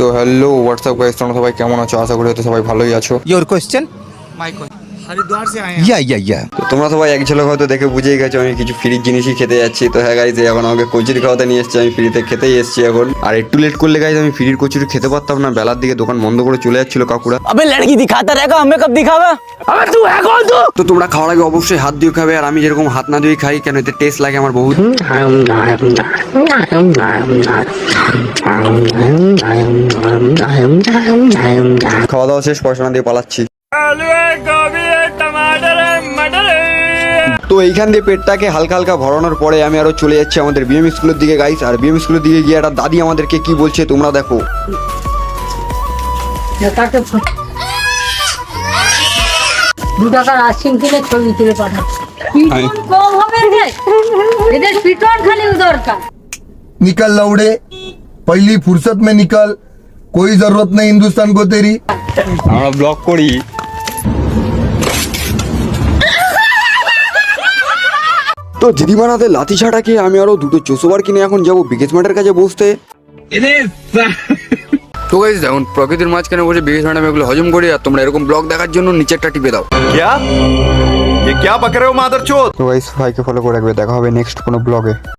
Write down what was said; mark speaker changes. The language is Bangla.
Speaker 1: তো হ্যালো হোয়াটসঅ্যাপ গাইস, তোমরা সবাই কেমন আছো? আশা করি হয়তো সবাই ভালোই আছো।
Speaker 2: योर क्वेश्चन
Speaker 3: हरिद्वार से आए हैं।
Speaker 2: या
Speaker 1: তো তোমরা সবাই এক ঝলক হয়তো দেখে বুঝেই গেছো আমি কিছু ফ্রির জিনিসই খেতে যাচ্ছি। তো হ্যাঁ গাইজ, এখন আমাকে কচুরি খাওয়াতে নিয়ে এসেছি, আমি ফ্রিতে খেতেই এসেছি এখন। আর একটু লেট করলে গাইজ আমি ফ্রির কচুরি খেতে পারতাম না, বেলার দিকে দোকান বন্ধ করে চলে যাচ্ছিল কাকুরা।
Speaker 4: अबे लड़की दिखाता रहेगा, हमें कब दिखावा? अबे तू है कौन तू?
Speaker 1: তো তোমরা খাওয়ার আগে অবশ্যই হাত দিয়ে খাবে, আর আমি যেরকম হাত না দিয়ে খাই কেন, এতে টেস্ট লাগে আমার বহুত। খাওয়া দাওয়া শেষ, পয়সা দিয়ে পালাচ্ছি। তো এইখান দিয়ে পেটটাকে হালকা হালকা ভরানোর পরে আমি আরো চলে যাচ্ছি আমাদের বিএম স্কুলের দিকে গাইস। আর বিএম স্কুলের দিকে গিয়ে একটা দাদি আমাদেরকে কি বলছে তোমরা দেখো।
Speaker 5: দু টাকার আইসক্রিম কিনে ছবি তুলে পাঠাও। পিটন কম হবে রে, এদের পিটন খালি দরকার।
Speaker 6: निकल लौड़े, पहली फुर्सत में निकल, कोई जरूरत नहीं हिंदुस्तान को तेरी।
Speaker 1: আমরা ব্লগ করি। তো দিদিমানাতে লাথি ছাটাকে আমি আরো দুটো চোষোবার কিনে এখন যাবো বিকেশ ম্যাটের কাছে বসতে। তো গাইস দেখুন, প্রকৃতির মাঝখানে বসে বিকেশ ম্যাডাম এগুলো হজম করি, আর তোমরা এরকম ব্লগ দেখার জন্য নিচে একটা টিপে দাও।
Speaker 7: क्या ये क्या बक रहे हो मादरचोद।
Speaker 1: তো গাইস ভাইকে ফলো করে রাখবে, দেখা হবে নেক্সট কোনো ব্লগে।